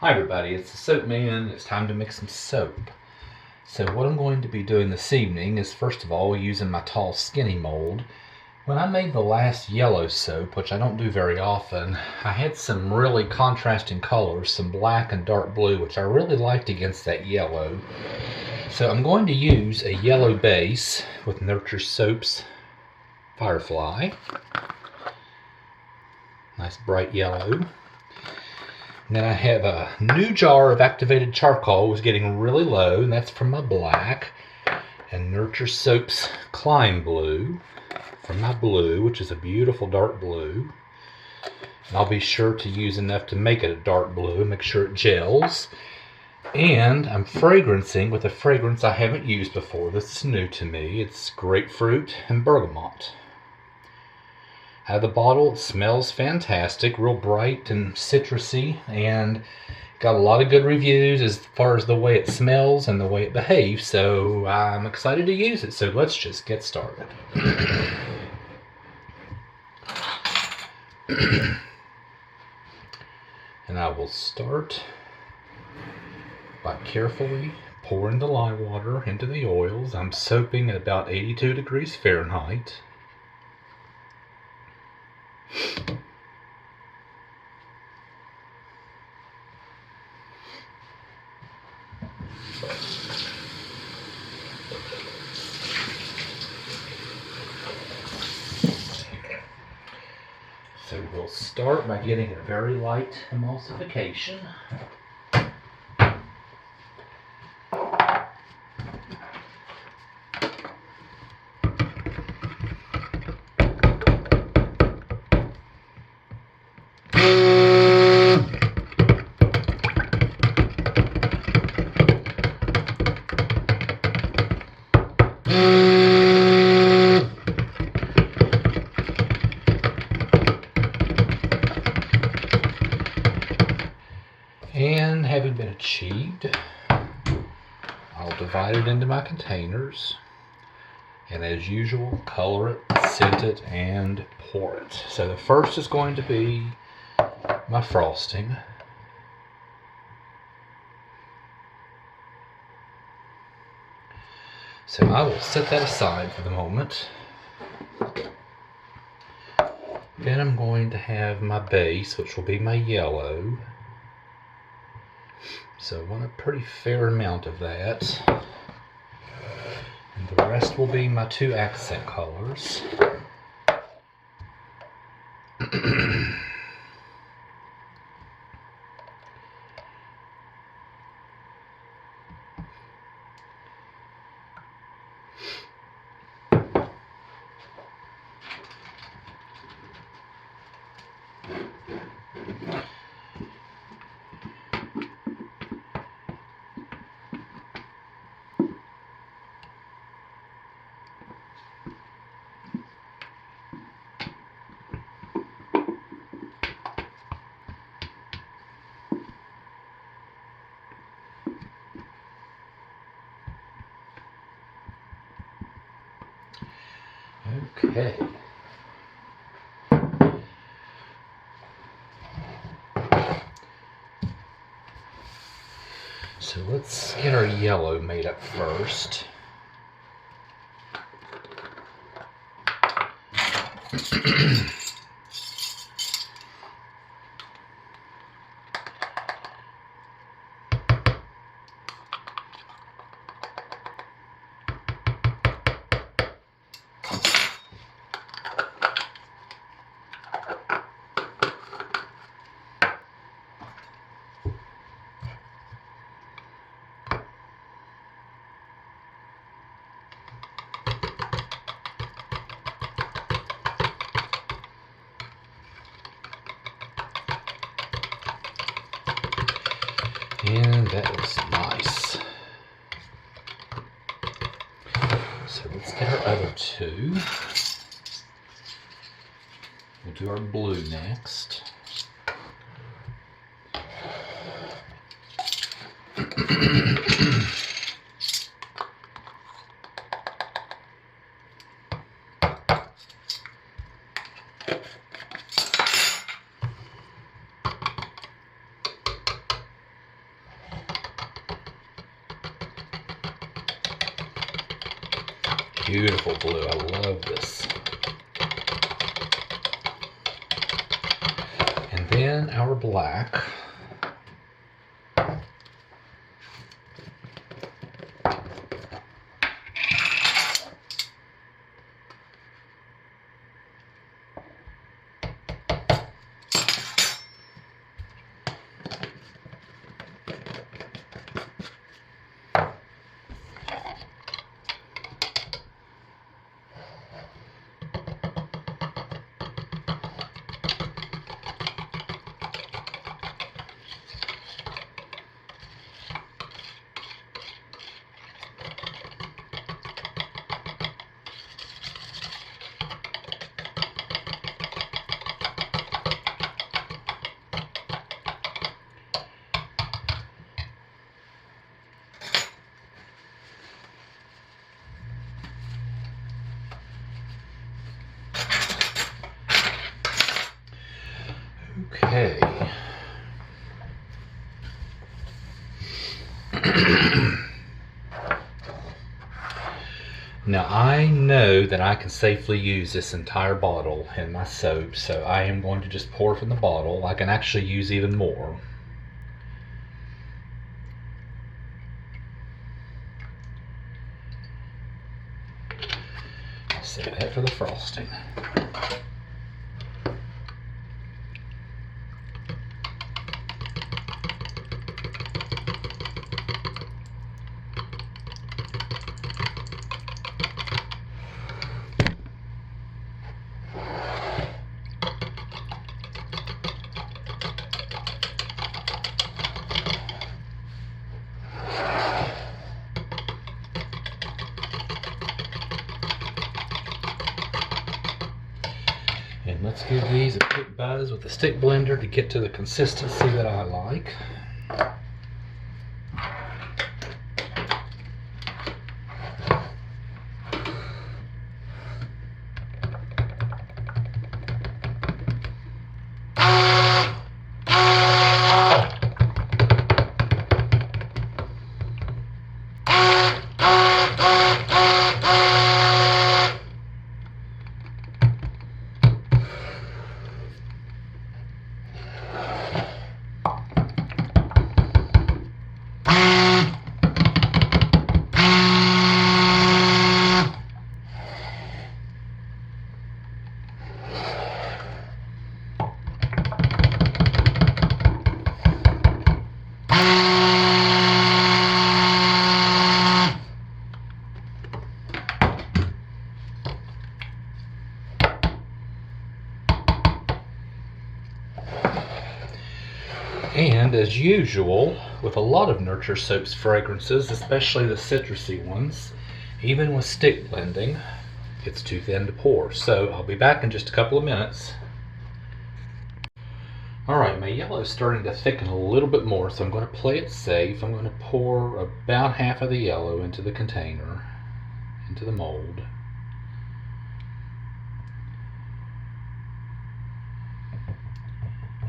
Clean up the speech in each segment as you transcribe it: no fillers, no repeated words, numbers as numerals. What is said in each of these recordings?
Hi everybody, it's the Soap Man. It's time to make some soap. So what I'm going to be doing this evening is first of all using my tall skinny mold. When I made the last yellow soap, which I don't do very often, I had some really contrasting colors, some black and dark blue, which I really liked against that yellow. So I'm going to use a yellow base with Nurture Soap's Firefly. Nice bright yellow. And then I have a new jar of activated charcoal. It was getting really low, and that's from my black. And Nurture Soap's Climb Blue from my blue, which is a beautiful dark blue. And I'll be sure to use enough to make it a dark blue and make sure it gels. And I'm fragrancing with a fragrance I haven't used before. This is new to me. It's Grapefruit and Bergamot. Out of the bottle, it smells fantastic, real bright and citrusy, and got a lot of good reviews as far as the way it smells and the way it behaves, so I'm excited to use it. So let's just get started. And I will start by carefully pouring the lye water into the oils. I'm soaping at about 82 degrees Fahrenheit. So we'll start by getting a very light emulsification. And having been achieved, I'll divide it into my containers, and as usual, color it, scent it, and pour it. So the first is going to be my frosting. So I will set that aside for the moment. Then I'm going to have my base, which will be my yellow. So I want a pretty fair amount of that. And the rest will be my two accent colors. Okay. So let's get our yellow made up first. And that looks nice. So let's get our other two. We'll do our blue next. Beautiful blue. I love this. And then our black. Okay. Now I know that I can safely use this entire bottle in my soap, so I am going to just pour from the bottle. I can actually use even more. Save that for the frosting. And let's give these a quick buzz with the stick blender to get to the consistency that I like. And as usual, with a lot of Nurture Soap's fragrances, especially the citrusy ones, even with stick blending, it's too thin to pour. So I'll be back in just a couple of minutes. Alright, my yellow is starting to thicken a little bit more, so I'm going to play it safe. I'm going to pour about half of the yellow into the container, into the mold.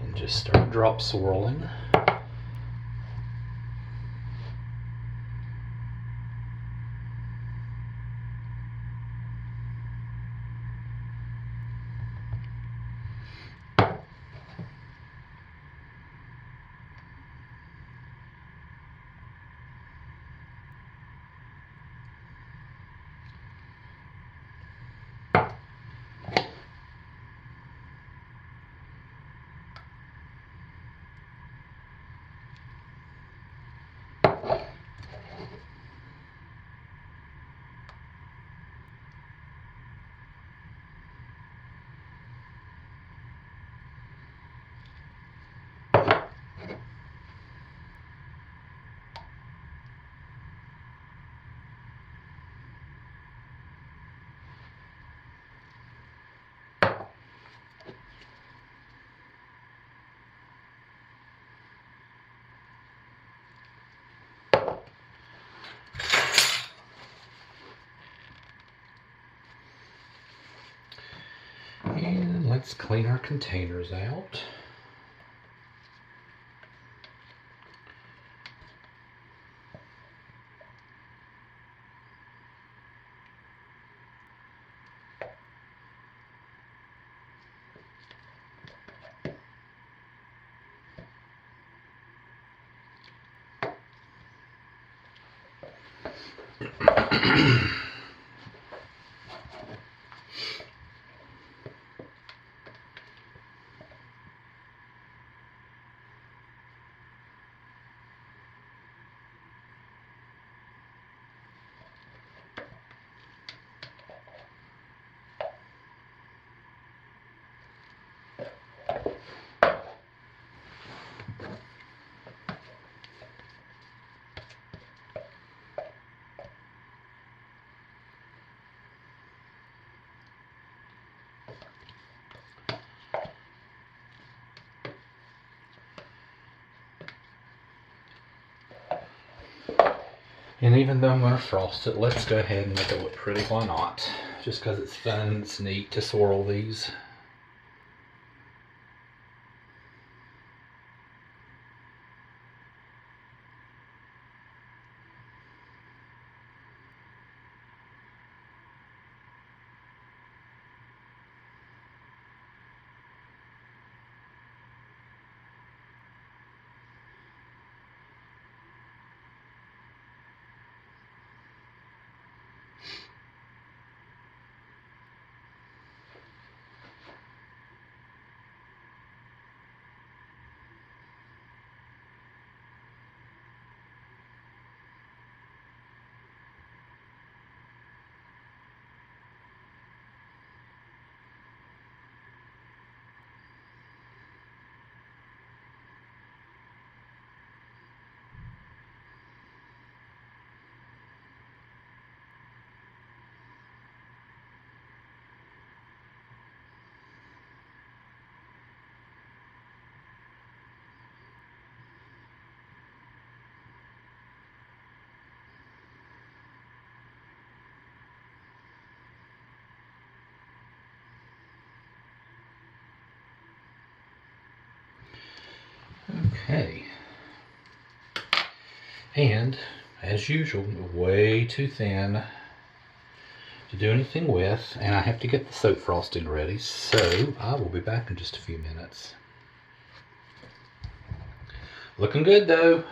And just start drop swirling. And let's clean our containers out. And even though I'm going to frost it, let's go ahead and make it look pretty. Why not? Just because it's fun, it's neat to swirl these. Okay. And, as usual, way too thin to do anything with, and I have to get the soap frosting ready, so I will be back in just a few minutes. Looking good though.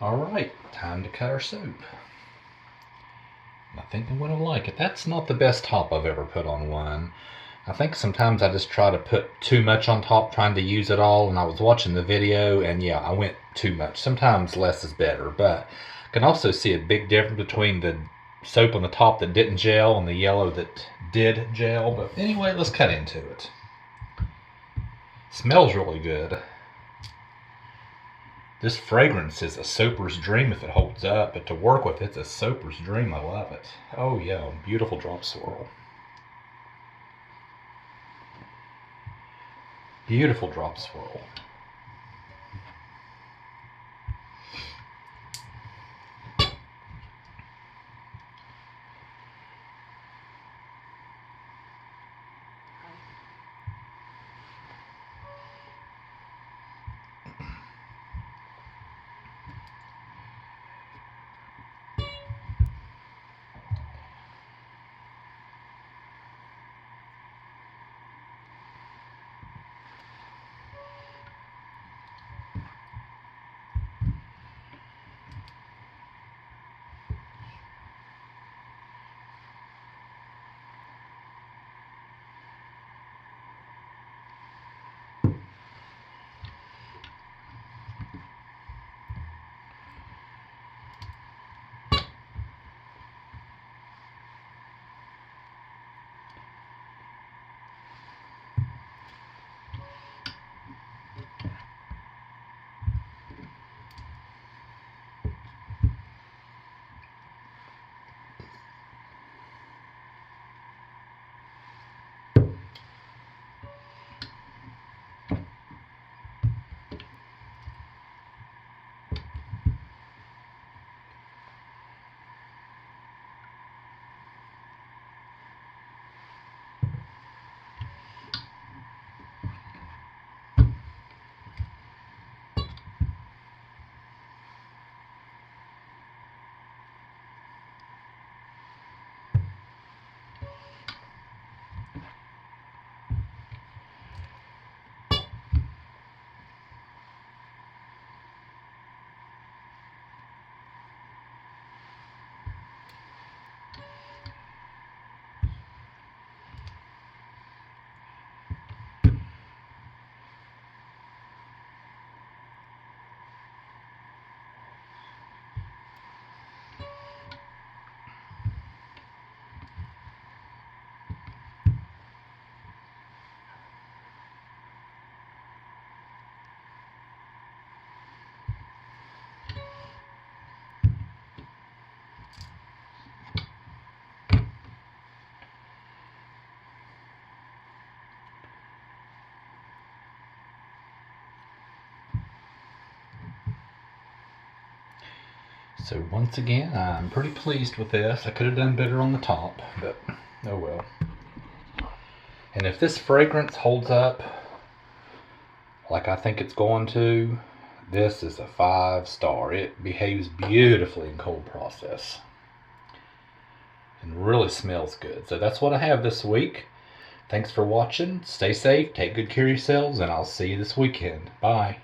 Alright, time to cut our soap. I think I'm going to like it. That's not the best top I've ever put on one. I think sometimes I just try to put too much on top, trying to use it all, and I was watching the video, and yeah, I went too much. Sometimes less is better, but I can also see a big difference between the soap on the top that didn't gel and the yellow that did gel. But anyway, let's cut into it. Smells really good. This fragrance is a soaper's dream if it holds up, but to work with, it's a soaper's dream. I love it. Oh yeah, beautiful drop swirl. Beautiful drop swirl. So once again, I'm pretty pleased with this. I could have done better on the top, but oh well. And if this fragrance holds up like I think it's going to, this is a 5-star. It behaves beautifully in cold process and really smells good. So that's what I have this week. Thanks for watching. Stay safe, take good care of yourselves, and I'll see you this weekend. Bye.